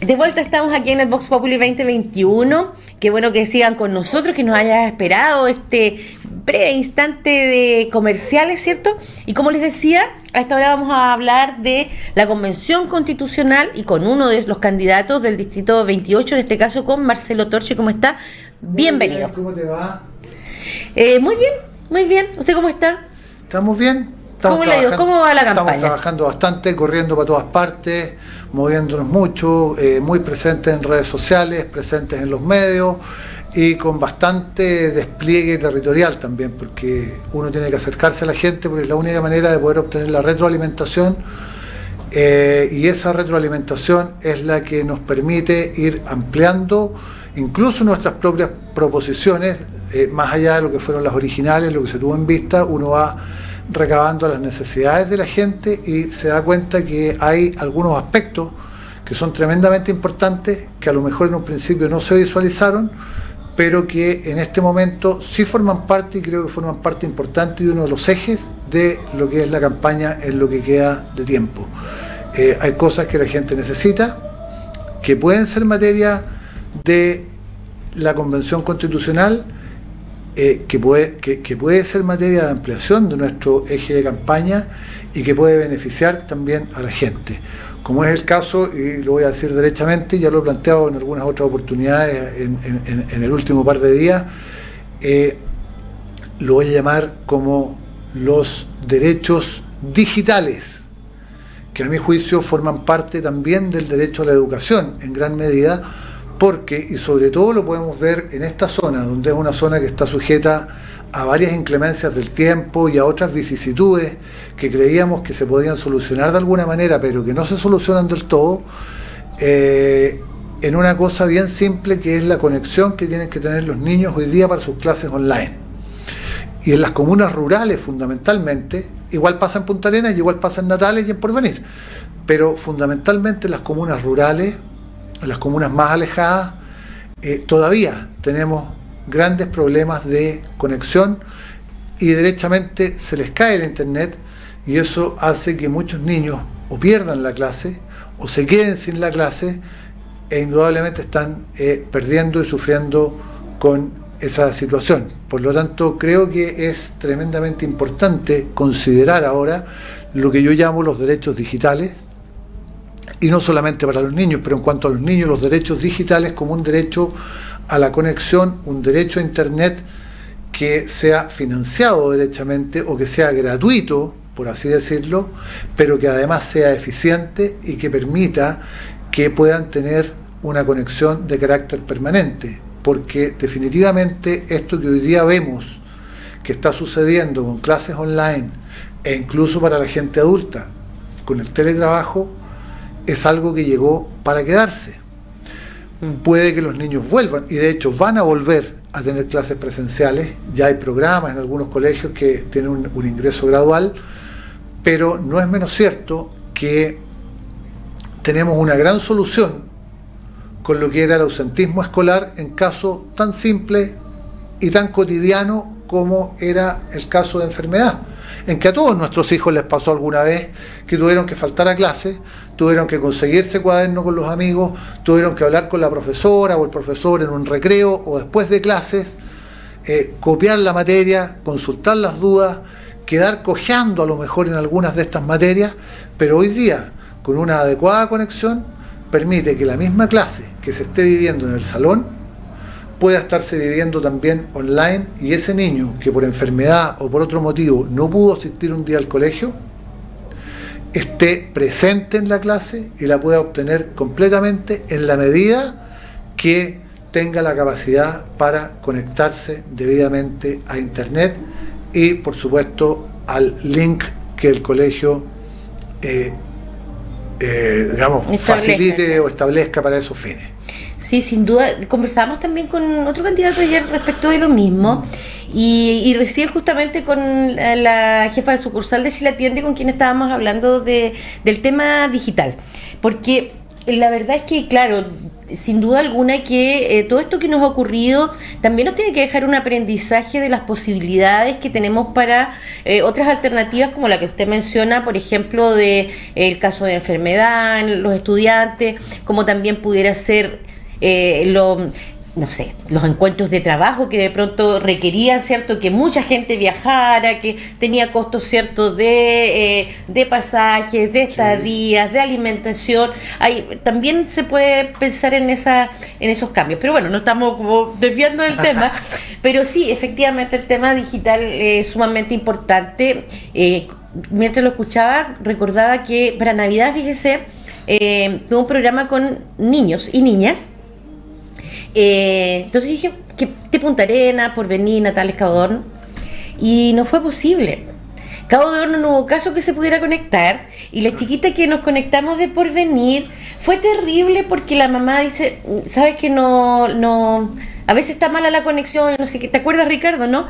De vuelta estamos aquí en el Vox Populi 2021. Qué bueno que sigan con nosotros, que nos hayas esperado este breve instante de comerciales, ¿cierto? Y como les decía, a esta hora vamos a hablar de la Convención Constitucional y con uno de los candidatos del Distrito 28, en este caso con Marcelo Torchi. ¿Cómo está? Bienvenido. ¿Cómo te va? Muy bien. ¿Usted cómo está? ¿Estamos bien? ¿Cómo le ha ido? ¿Cómo va la campaña? Estamos trabajando bastante, corriendo para todas partes, moviéndonos mucho, muy presentes en redes sociales, presentes en los medios y con bastante despliegue territorial también, porque uno tiene que acercarse a la gente porque es la única manera de poder obtener la retroalimentación, y esa retroalimentación es la que nos permite ir ampliando incluso nuestras propias proposiciones, más allá de lo que fueron las originales, lo que se tuvo en vista. Uno va recabando las necesidades de la gente y se da cuenta que hay algunos aspectos que son tremendamente importantes, que a lo mejor en un principio no se visualizaron, pero que en este momento sí forman parte, y creo que forman parte importante y uno de los ejes de lo que es la campaña en lo que queda de tiempo. Hay cosas que la gente necesita, que pueden ser materia de la Convención Constitucional, que puede ser materia de ampliación de nuestro eje de campaña y que puede beneficiar también a la gente, como es el caso, y lo voy a decir derechamente, ya lo he planteado en algunas otras oportunidades en el último par de días, lo voy a llamar como los derechos digitales, que a mi juicio forman parte también del derecho a la educación en gran medida, porque, y sobre todo lo podemos ver en esta zona, donde es una zona que está sujeta a varias inclemencias del tiempo y a otras vicisitudes que creíamos que se podían solucionar de alguna manera, pero que no se solucionan del todo, en una cosa bien simple, que es la conexión que tienen que tener los niños hoy día para sus clases online. Y en las comunas rurales, fundamentalmente, igual pasa en Punta Arenas y igual pasa en Natales y en Porvenir, pero fundamentalmente en las comunas rurales, en las comunas más alejadas, todavía tenemos grandes problemas de conexión y derechamente se les cae el internet, y eso hace que muchos niños o pierdan la clase o se queden sin la clase, e indudablemente están perdiendo y sufriendo con esa situación. Por lo tanto, creo que es tremendamente importante considerar ahora lo que yo llamo los derechos digitales, y no solamente para los niños, pero en cuanto a los niños, los derechos digitales como un derecho a la conexión, un derecho a internet que sea financiado derechamente o que sea gratuito, por así decirlo, pero que además sea eficiente y que permita que puedan tener una conexión de carácter permanente, porque definitivamente esto que hoy día vemos que está sucediendo con clases online e incluso para la gente adulta con el teletrabajo, es algo que llegó para quedarse. Puede que los niños vuelvan, y de hecho van a volver a tener clases presenciales. Ya hay programas en algunos colegios que tienen un ingreso gradual, pero no es menos cierto que tenemos una gran solución con lo que era el ausentismo escolar en caso tan simple y tan cotidiano como era el caso de enfermedad, en que a todos nuestros hijos les pasó alguna vez que tuvieron que faltar a clase, tuvieron que conseguirse cuaderno con los amigos, tuvieron que hablar con la profesora o el profesor en un recreo o después de clases, copiar la materia, consultar las dudas, quedar cojeando a lo mejor en algunas de estas materias, pero hoy día, con una adecuada conexión, permite que la misma clase que se esté viviendo en el salón pueda estarse viviendo también online, y ese niño que por enfermedad o por otro motivo no pudo asistir un día al colegio, esté presente en la clase y la pueda obtener completamente en la medida que tenga la capacidad para conectarse debidamente a internet y por supuesto al link que el colegio facilite o establezca para esos fines. Sí, sin duda. Conversamos también con otro candidato ayer respecto de lo mismo, y recién justamente con la jefa de sucursal de Chile Atiende, con quien estábamos hablando del tema digital, porque la verdad es que, claro, sin duda alguna que todo esto que nos ha ocurrido también nos tiene que dejar un aprendizaje de las posibilidades que tenemos para otras alternativas como la que usted menciona, por ejemplo, de el caso de enfermedad en los estudiantes, como también pudiera ser no sé, los encuentros de trabajo que de pronto requerían, ¿cierto?, que mucha gente viajara, que tenía costos, ¿cierto?, de pasajes, de estadías, de alimentación. También se puede pensar en esos cambios. Pero bueno, no estamos como desviando del tema, pero sí, efectivamente el tema digital es sumamente importante. Mientras lo escuchaba, recordaba que para Navidad, fíjese, tuve un programa con niños y niñas. Entonces dije que Punta Arenas, Porvenir, Natales, Cabo de Horno, y no fue posible. Cabo de Horno no hubo caso que se pudiera conectar, y la chiquita que nos conectamos de Porvenir fue terrible porque la mamá dice, sabes que no, a veces está mala la conexión, no sé qué, ¿te acuerdas, Ricardo, no?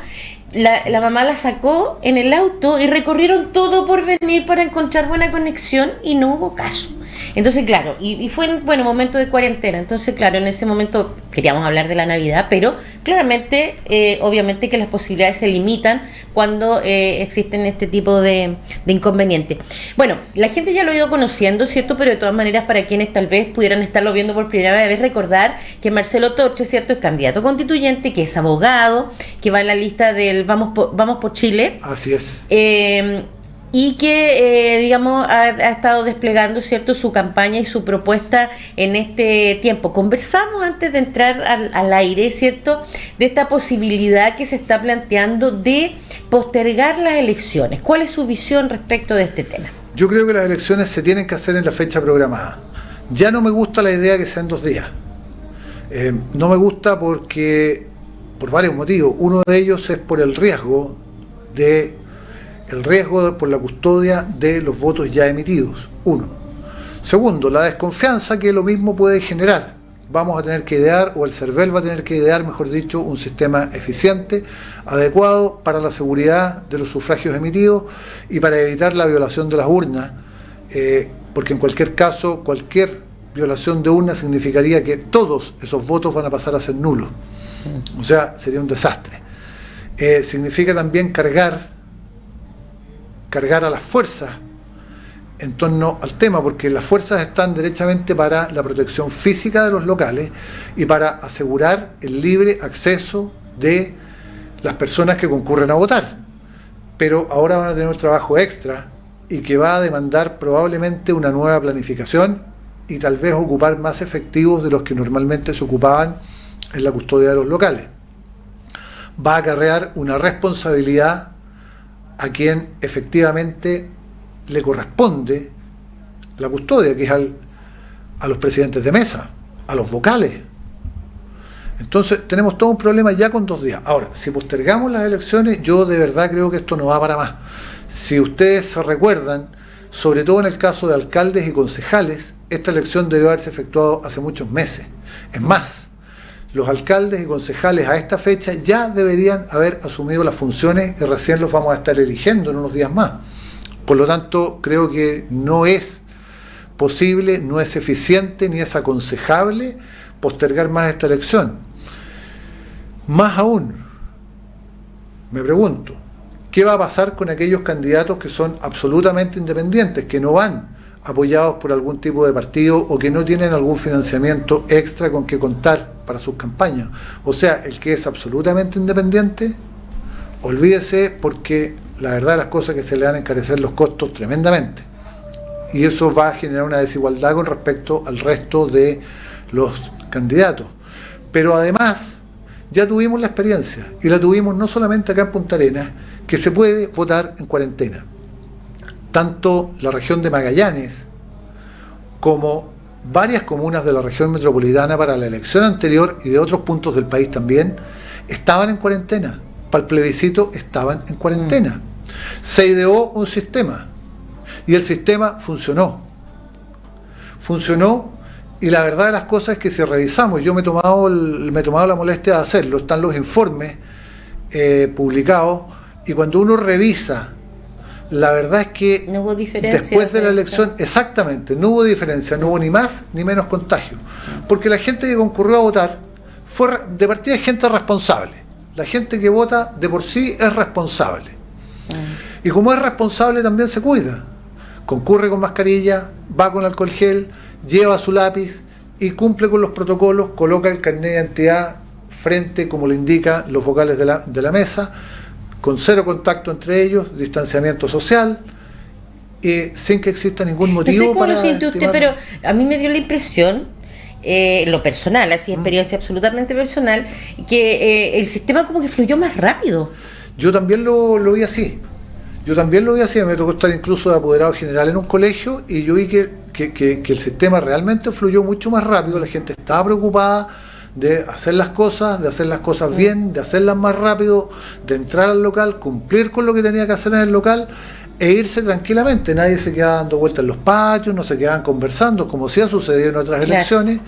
La mamá la sacó en el auto y recorrieron todo Porvenir para encontrar buena conexión y no hubo caso. Entonces, claro, y fue en momento de cuarentena. Entonces, claro, en ese momento queríamos hablar de la Navidad, pero claramente, obviamente que las posibilidades se limitan cuando existen este tipo de inconvenientes. Bueno, la gente ya lo ha ido conociendo, ¿cierto? Pero de todas maneras, para quienes tal vez pudieran estarlo viendo por primera vez, recordar que Marcelo Torche, ¿cierto?, es candidato constituyente, que es abogado, que va en la lista del Vamos por Chile. Así es. Y que, digamos, ha estado desplegando, ¿cierto?, su campaña y su propuesta en este tiempo. Conversamos antes de entrar al aire, ¿cierto?, de esta posibilidad que se está planteando de postergar las elecciones. ¿Cuál es su visión respecto de este tema? Yo creo que las elecciones se tienen que hacer en la fecha programada. Ya no me gusta la idea que sean 2 días. No me gusta por varios motivos. Uno de ellos es por el riesgo por la custodia de los votos ya emitidos. Uno. Segundo, la desconfianza que lo mismo puede generar. Vamos a tener que idear, o el CERVEL va a tener que idear, mejor dicho, un sistema eficiente, adecuado para la seguridad de los sufragios emitidos y para evitar la violación de las urnas, porque en cualquier caso, cualquier violación de urnas significaría que todos esos votos van a pasar a ser nulos. O sea, sería un desastre. Significa también cargar a las fuerzas en torno al tema, porque las fuerzas están derechamente para la protección física de los locales y para asegurar el libre acceso de las personas que concurren a votar. Pero ahora van a tener un trabajo extra y que va a demandar probablemente una nueva planificación y tal vez ocupar más efectivos de los que normalmente se ocupaban en la custodia de los locales. Va a acarrear una responsabilidad a quien efectivamente le corresponde la custodia, que es a los presidentes de mesa, a los vocales. Entonces tenemos todo un problema ya con 2 días. Ahora, si postergamos las elecciones, yo de verdad creo que esto no va para más. Si ustedes se recuerdan, sobre todo en el caso de alcaldes y concejales, esta elección debió haberse efectuado hace muchos meses. Es más, los alcaldes y concejales a esta fecha ya deberían haber asumido las funciones y recién los vamos a estar eligiendo en unos días más. Por lo tanto, creo que no es posible, no es eficiente ni es aconsejable postergar más esta elección. Más aún, me pregunto, ¿qué va a pasar con aquellos candidatos que son absolutamente independientes, que no van apoyados por algún tipo de partido o que no tienen algún financiamiento extra con que contar para sus campañas? O sea, el que es absolutamente independiente, olvídese, porque la verdad las cosas que se le van a encarecer los costos tremendamente. Y eso va a generar una desigualdad con respecto al resto de los candidatos. Pero además, ya tuvimos la experiencia, y la tuvimos no solamente acá en Punta Arenas, que se puede votar en cuarentena. Tanto la región de Magallanes como varias comunas de la región metropolitana para la elección anterior y de otros puntos del país también estaban en cuarentena. Para el plebiscito estaban en cuarentena. Se ideó un sistema y el sistema funcionó. Y la verdad de las cosas es que si revisamos, yo me he tomado la molestia de hacerlo, están los informes publicados, y cuando uno revisa la verdad es que no hubo diferencia después de la elección, exactamente, no hubo diferencia, no hubo ni más ni menos contagio, porque la gente que concurrió a votar fue de partida gente responsable. La gente que vota de por sí es responsable. Y como es responsable también se cuida. Concurre con mascarilla, va con alcohol gel, lleva su lápiz y cumple con los protocolos, coloca el carnet de identidad frente, como le indica, los vocales de la mesa, con cero contacto entre ellos, distanciamiento social, sin que exista ningún motivo no sé cómo para lo siente usted, pero a mí me dio la impresión, lo personal, así experiencia absolutamente personal, que el sistema como que fluyó más rápido. Yo también lo vi así. Me tocó estar incluso de apoderado general en un colegio y yo vi que el sistema realmente fluyó mucho más rápido. La gente estaba preocupada de hacer las cosas bien, de hacerlas más rápido, de entrar al local, cumplir con lo que tenía que hacer en el local e irse tranquilamente. Nadie se quedaba dando vueltas en los patios, no se quedaban conversando, como sí ha sucedido en otras elecciones,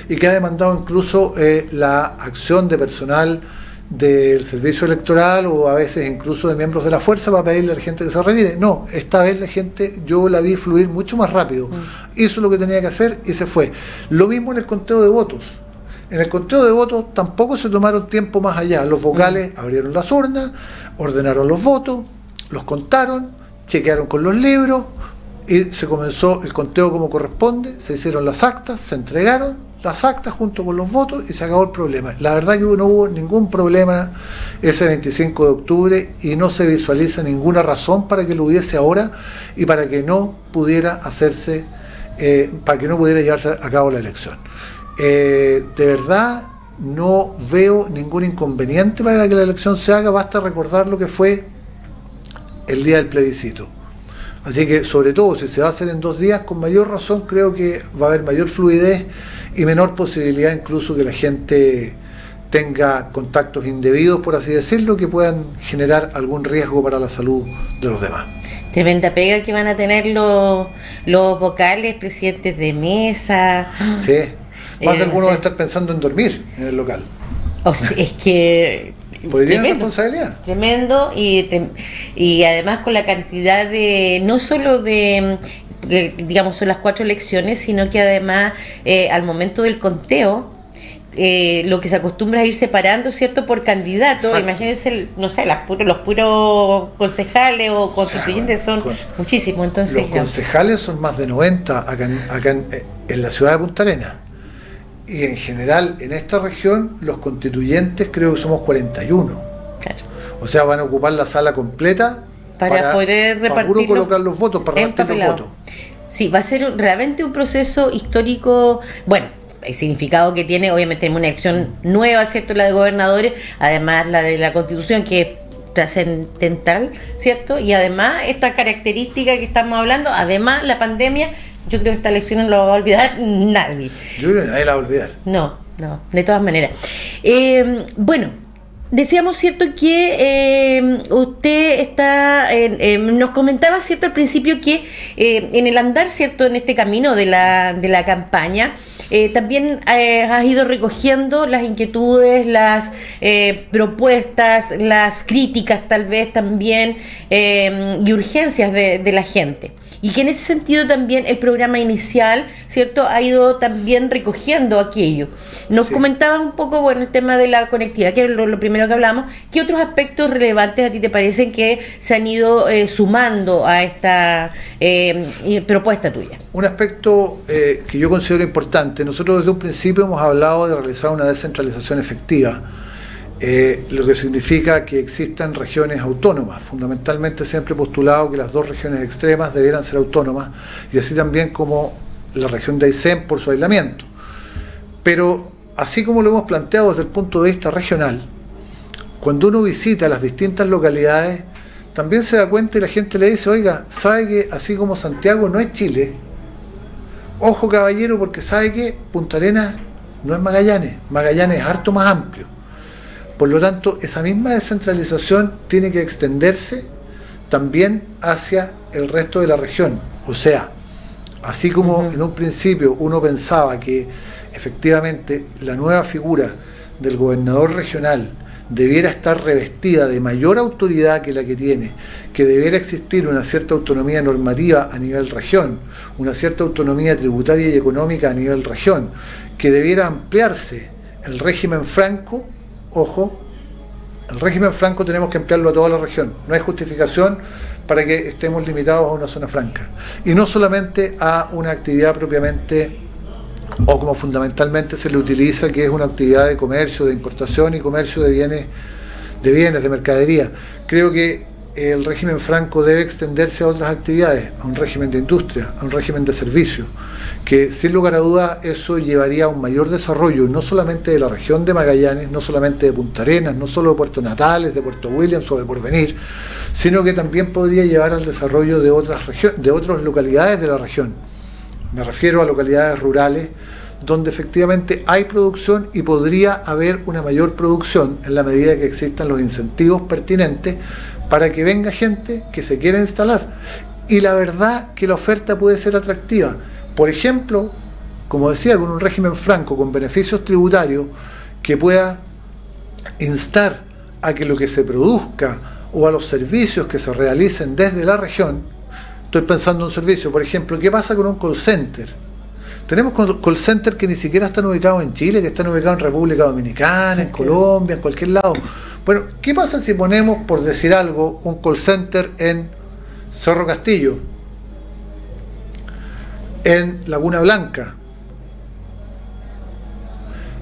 y que ha demandado incluso la acción de personal del servicio electoral o a veces incluso de miembros de la fuerza para pedirle a la gente que se retire. No, esta vez la gente, yo la vi fluir mucho más rápido, hizo lo que tenía que hacer y se fue. Lo mismo en el conteo de votos. En el conteo de votos tampoco se tomaron tiempo más allá. Los vocales abrieron las urnas, ordenaron los votos, los contaron, chequearon con los libros y se comenzó el conteo como corresponde, se hicieron las actas, se entregaron las actas junto con los votos y se acabó el problema. La verdad que no hubo ningún problema ese 25 de octubre y no se visualiza ninguna razón para que lo hubiese ahora y para que no pudiera hacerse, para que no pudiera llevarse a cabo la elección. De verdad no veo ningún inconveniente para que la elección se haga, basta recordar lo que fue el día del plebiscito. Así que, sobre todo, si se va a hacer en 2 días, con mayor razón creo que va a haber mayor fluidez y menor posibilidad incluso que la gente tenga contactos indebidos, por así decirlo, que puedan generar algún riesgo para la salud de los demás. Tremenda pega que van a tener los vocales, presidentes de mesa. Sí, más de algunos van a estar pensando en dormir en el local. O sea, es que... Porque tienen responsabilidad. Tremendo, y además con la cantidad de, no solo de, digamos, son las 4 elecciones, sino que además al momento del conteo, lo que se acostumbra a ir separando, ¿cierto?, por candidato. Imagínense, no sé, los puros concejales o constituyentes, o sea, son muchísimos. Entonces, los concejales son más de 90 acá en la ciudad de Punta Arenas. Y en general, en esta región, los constituyentes creo que somos 41. Claro. O sea, van a ocupar la sala completa para poder repartir, para colocar los votos, para repartir los votos. Sí, va a ser realmente un proceso histórico. Bueno, el significado que tiene, obviamente, tenemos una elección nueva, ¿cierto?, la de gobernadores, además la de la Constitución, que es trascendental, ¿cierto? Y además esta característica que estamos hablando, además la pandemia. Yo creo que esta elección no la va a olvidar nadie. Yo creo que nadie la va a olvidar. No, de todas maneras. Bueno, decíamos, ¿cierto?, que usted está, nos comentaba, ¿cierto?, al principio que en el andar, ¿cierto?, en este camino de la campaña, también has ido recogiendo las inquietudes, las propuestas, las críticas tal vez también y urgencias de la gente. Y que en ese sentido también el programa inicial, ¿cierto?, ha ido también recogiendo aquello. Nos comentabas un poco, bueno, el tema de la conectividad, que es lo primero que hablamos. ¿Qué otros aspectos relevantes a ti te parecen que se han ido sumando a esta propuesta tuya? Un aspecto que yo considero importante. Nosotros desde un principio hemos hablado de realizar una descentralización efectiva. Lo que significa que existan regiones autónomas. Fundamentalmente siempre he postulado que las 2 regiones extremas debieran ser autónomas, y así también como la región de Aysén por su aislamiento. Pero así como lo hemos planteado desde el punto de vista regional, cuando uno visita las distintas localidades, también se da cuenta y la gente le dice: oiga, ¿sabe que así como Santiago no es Chile? Ojo, caballero, porque sabe que Punta Arenas no es Magallanes. Magallanes es harto más amplio. Por lo tanto, esa misma descentralización tiene que extenderse también hacia el resto de la región. O sea, así como en un principio uno pensaba que efectivamente la nueva figura del gobernador regional debiera estar revestida de mayor autoridad que la que tiene, que debiera existir una cierta autonomía normativa a nivel región, una cierta autonomía tributaria y económica a nivel región, que debiera ampliarse el régimen franco. Ojo, el régimen franco tenemos que ampliarlo a toda la región, no hay justificación para que estemos limitados a una zona franca, y no solamente a una actividad propiamente, o como fundamentalmente se le utiliza, que es una actividad de comercio, de importación y comercio de bienes, de mercadería. Creo que el régimen franco debe extenderse a otras actividades, a un régimen de industria, a un régimen de servicios, que sin lugar a dudas eso llevaría a un mayor desarrollo, no solamente de la región de Magallanes, no solamente de Punta Arenas, no solo de Puerto Natales, de Puerto Williams o de Porvenir, sino que también podría llevar al desarrollo de otras localidades de la región. Me refiero a localidades rurales donde efectivamente hay producción y podría haber una mayor producción en la medida que existan los incentivos pertinentes para que venga gente que se quiera instalar. Y la verdad que la oferta puede ser atractiva. Por ejemplo, como decía, con un régimen franco, con beneficios tributarios, que pueda instar a que lo que se produzca o a los servicios que se realicen desde la región. Estoy pensando en un servicio, por ejemplo, ¿qué pasa con un call center? Tenemos call centers que ni siquiera están ubicados en Chile, que están ubicados en República Dominicana, en Colombia, en cualquier lado. Bueno, ¿qué pasa si ponemos, por decir algo, un call center en Cerro Castillo, en Laguna Blanca,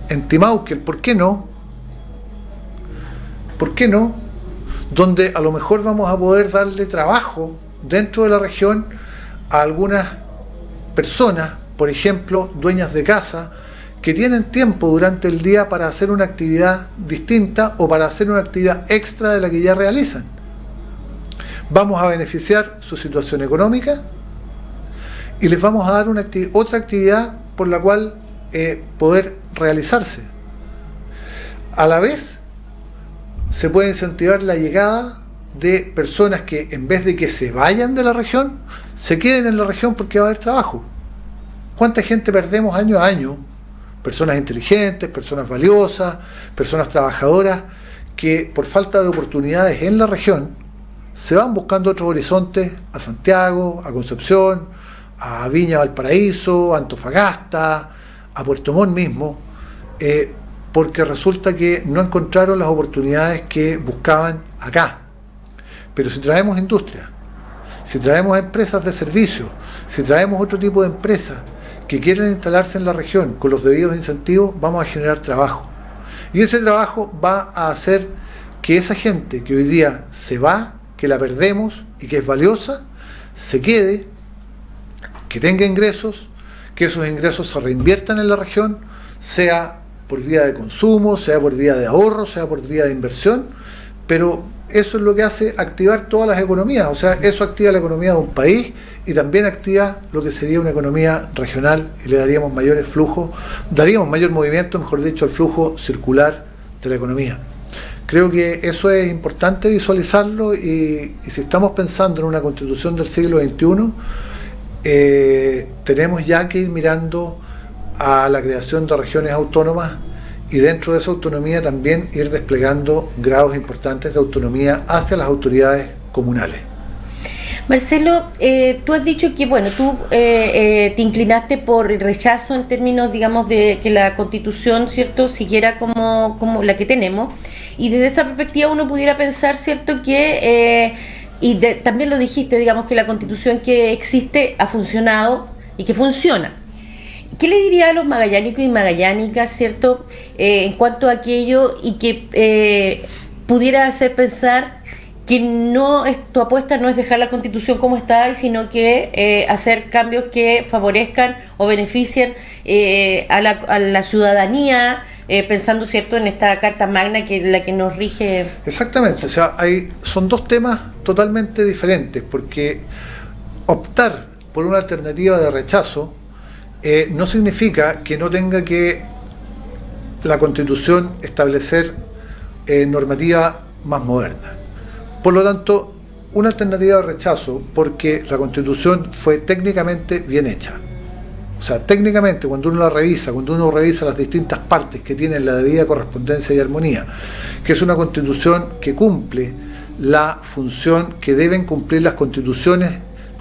en Timauquel? ¿Por qué no? ¿Por qué no? Donde a lo mejor vamos a poder darle trabajo dentro de la región a algunas personas, por ejemplo, dueñas de casa, que tienen tiempo durante el día para hacer una actividad distinta o para hacer una actividad extra de la que ya realizan. Vamos a beneficiar su situación económica y les vamos a dar otra actividad por la cual poder realizarse. A la vez, se puede incentivar la llegada de personas que, en vez de que se vayan de la región, se queden en la región porque va a haber trabajo. ¿Cuánta gente perdemos año a año? Personas inteligentes, personas valiosas, personas trabajadoras, que por falta de oportunidades en la región se van buscando otros horizontes, a Santiago, a Concepción, a Viña, Valparaíso, a Antofagasta, a Puerto Montt mismo, porque resulta que no encontraron las oportunidades que buscaban acá. Pero si traemos industria, si traemos empresas de servicios, si traemos otro tipo de empresas que quieren instalarse en la región con los debidos incentivos, vamos a generar trabajo. Y ese trabajo va a hacer que esa gente que hoy día se va, que la perdemos y que es valiosa, se quede, que tenga ingresos, que esos ingresos se reinviertan en la región, sea por vía de consumo, sea por vía de ahorro, sea por vía de inversión, pero eso es lo que hace activar todas las economías. O sea, eso activa la economía de un país y también activa lo que sería una economía regional, y le daríamos mayores flujos, daríamos mayor movimiento, mejor dicho, al flujo circular de la economía. Creo que eso es importante visualizarlo, y si estamos pensando en una constitución del siglo XXI, tenemos ya que ir mirando a la creación de regiones autónomas, y dentro de esa autonomía también ir desplegando grados importantes de autonomía hacia las autoridades comunales. Marcelo, tú has dicho que, bueno, tú te inclinaste por el rechazo en términos, digamos, de que la Constitución, ¿cierto?, siguiera como la que tenemos, y desde esa perspectiva uno pudiera pensar, ¿cierto?, que, también lo dijiste, digamos, que la Constitución que existe ha funcionado y que funciona. ¿Qué le diría a los magallánicos y magallánicas, cierto, en cuanto a aquello, y que pudiera hacer pensar que tu apuesta no es dejar la Constitución como está, sino que hacer cambios que favorezcan o beneficien a la ciudadanía, pensando, cierto, en esta Carta Magna que es la que nos rige? Exactamente, o sea, son dos temas totalmente diferentes, porque optar por una alternativa de rechazo no significa que no tenga que la Constitución establecer normativa más moderna. Por lo tanto, una alternativa de rechazo porque la Constitución fue técnicamente bien hecha. O sea, técnicamente, cuando uno revisa las distintas partes que tienen la debida correspondencia y armonía, que es una constitución que cumple la función que deben cumplir las constituciones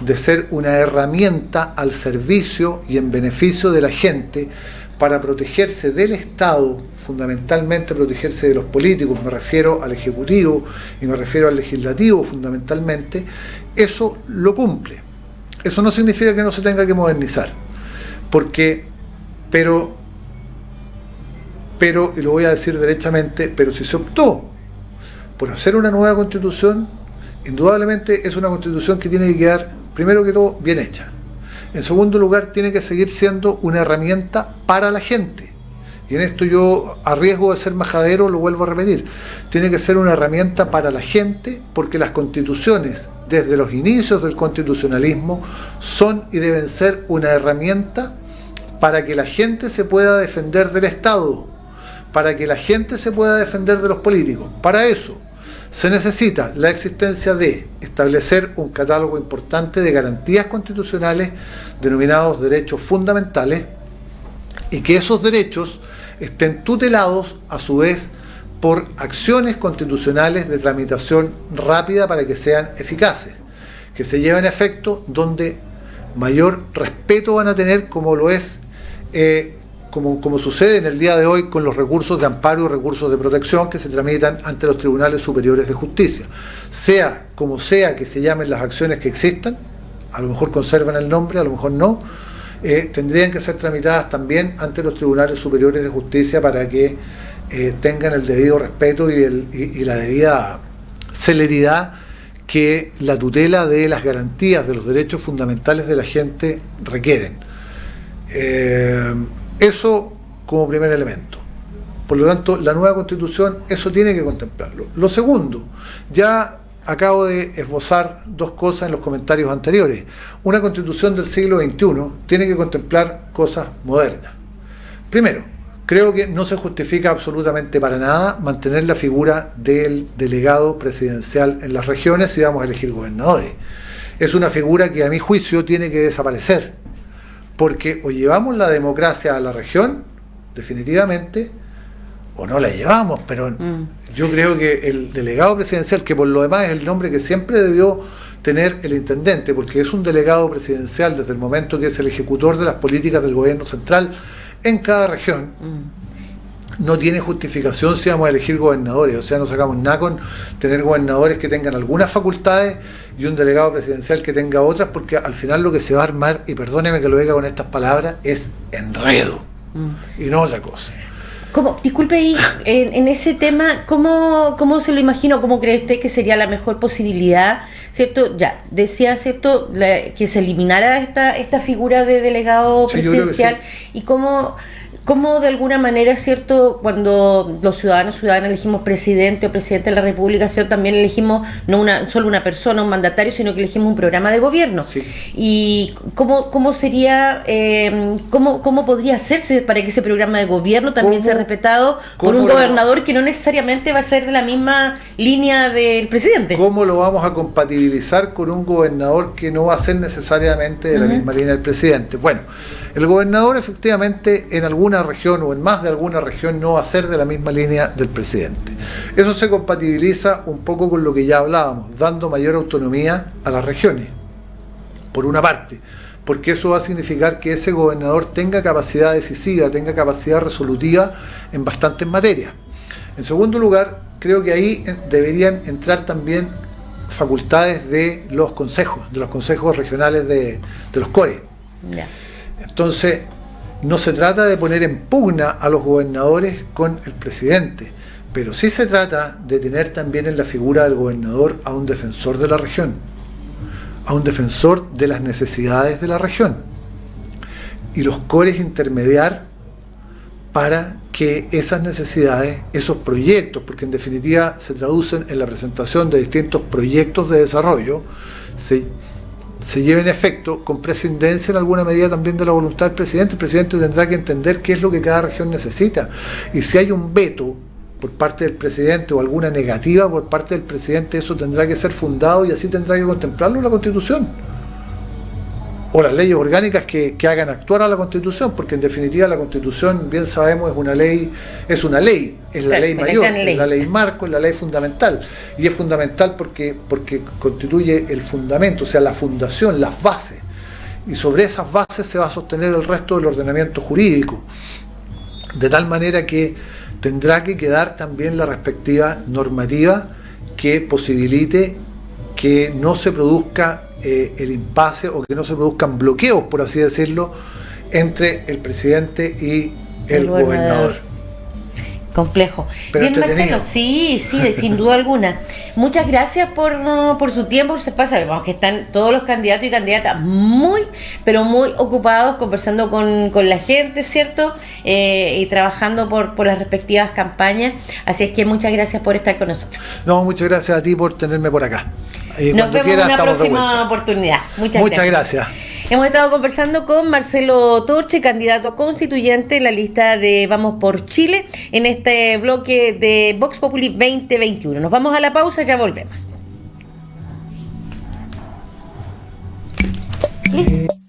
de ser una herramienta al servicio y en beneficio de la gente para protegerse del Estado, fundamentalmente protegerse de los políticos, me refiero al Ejecutivo y me refiero al Legislativo fundamentalmente, eso lo cumple. Eso no significa que no se tenga que modernizar, pero, y lo voy a decir derechamente, pero si se optó por hacer una nueva constitución, indudablemente es una constitución que tiene que quedar, primero que todo, bien hecha. En segundo lugar, tiene que seguir siendo una herramienta para la gente. Y en esto yo, a riesgo de ser majadero, lo vuelvo a repetir. Tiene que ser una herramienta para la gente, porque las constituciones, desde los inicios del constitucionalismo, son y deben ser una herramienta para que la gente se pueda defender del Estado, para que la gente se pueda defender de los políticos. Para eso se necesita la existencia de establecer un catálogo importante de garantías constitucionales denominados derechos fundamentales, y que esos derechos estén tutelados a su vez por acciones constitucionales de tramitación rápida para que sean eficaces, que se lleven a efecto donde mayor respeto van a tener, como lo es como sucede en el día de hoy con los recursos de amparo y recursos de protección que se tramitan ante los tribunales superiores de justicia. Sea como sea que se llamen las acciones que existan, a lo mejor conservan el nombre, a lo mejor no, tendrían que ser tramitadas también ante los tribunales superiores de justicia para que tengan el debido respeto y la debida celeridad que la tutela de las garantías de los derechos fundamentales de la gente requieren. Eso como primer elemento. Por lo tanto, la nueva Constitución eso tiene que contemplarlo. Lo segundo, ya acabo de esbozar dos cosas en los comentarios anteriores. Una Constitución del siglo XXI tiene que contemplar cosas modernas. Primero, creo que no se justifica absolutamente para nada mantener la figura del delegado presidencial en las regiones si vamos a elegir gobernadores. Es una figura que a mi juicio tiene que desaparecer, porque o llevamos la democracia a la región, definitivamente, o no la llevamos, pero yo creo que el delegado presidencial, que por lo demás es el nombre que siempre debió tener el intendente, porque es un delegado presidencial desde el momento que es el ejecutor de las políticas del gobierno central en cada región, no tiene justificación si vamos a elegir gobernadores. O sea, no sacamos nada con tener gobernadores que tengan algunas facultades y un delegado presidencial que tenga otras, porque al final lo que se va a armar, y perdóneme que lo diga con estas palabras, es enredo y no otra cosa. Disculpe, y en ese tema, ¿cómo se lo imagino? ¿Cómo cree usted que sería la mejor posibilidad? ¿Cierto? Ya, decía, ¿cierto?, que se eliminara esta figura de delegado presidencial. Sí. Y cómo de alguna manera, ¿cierto?, cuando los ciudadanas elegimos presidente o presidente de la República, ¿cierto?, también elegimos no solo una persona, un mandatario, sino que elegimos un programa de gobierno. Sí. Y cómo sería, cómo podría hacerse para que ese programa de gobierno también sea respetado por un gobernador que no necesariamente va a ser de la misma línea del presidente. ¿Cómo lo vamos a compatibilizar con un gobernador que no va a ser necesariamente de la misma línea del presidente? Bueno, el gobernador efectivamente en alguna región o en más de alguna región no va a ser de la misma línea del presidente. Eso se compatibiliza un poco con lo que ya hablábamos, dando mayor autonomía a las regiones, por una parte, porque eso va a significar que ese gobernador tenga capacidad decisiva, tenga capacidad resolutiva en bastantes materias. En segundo lugar, creo que ahí deberían entrar también facultades de los consejos regionales de los CORE. Yeah. Entonces, no se trata de poner en pugna a los gobernadores con el presidente, pero sí se trata de tener también en la figura del gobernador a un defensor de la región, a un defensor de las necesidades de la región, y los CORES intermediar para que esas necesidades, esos proyectos, porque en definitiva se traducen en la presentación de distintos proyectos de desarrollo, se lleven a efecto con prescindencia en alguna medida también de la voluntad del presidente. El presidente tendrá que entender qué es lo que cada región necesita, y si hay un veto por parte del presidente o alguna negativa por parte del presidente, eso tendrá que ser fundado y así tendrá que contemplarlo la Constitución. o las leyes orgánicas que hagan actuar a la Constitución, porque en definitiva la Constitución, bien sabemos, es una ley, es la ley mayor, es la ley marco, es la ley fundamental, y es fundamental porque constituye el fundamento, o sea, la fundación, las bases, y sobre esas bases se va a sostener el resto del ordenamiento jurídico, de tal manera que tendrá que quedar también la respectiva normativa que posibilite que no se produzca el impasse o que no se produzcan bloqueos, por así decirlo, entre el presidente y el gobernador. Complejo. Pero bien, Marcelo, sí, sin duda alguna. Muchas gracias por su tiempo, por su espacio. Sabemos que están todos los candidatos y candidatas muy, pero muy ocupados conversando con la gente, ¿cierto? Y trabajando por las respectivas campañas. Así es que muchas gracias por estar con nosotros. No, muchas gracias a ti por tenerme por acá. Nos vemos en una próxima oportunidad. Muchas gracias. Hemos estado conversando con Marcelo Torche, candidato constituyente en la lista de Vamos por Chile, en este bloque de Vox Populi 2021. Nos vamos a la pausa, ya volvemos. ¿Listo?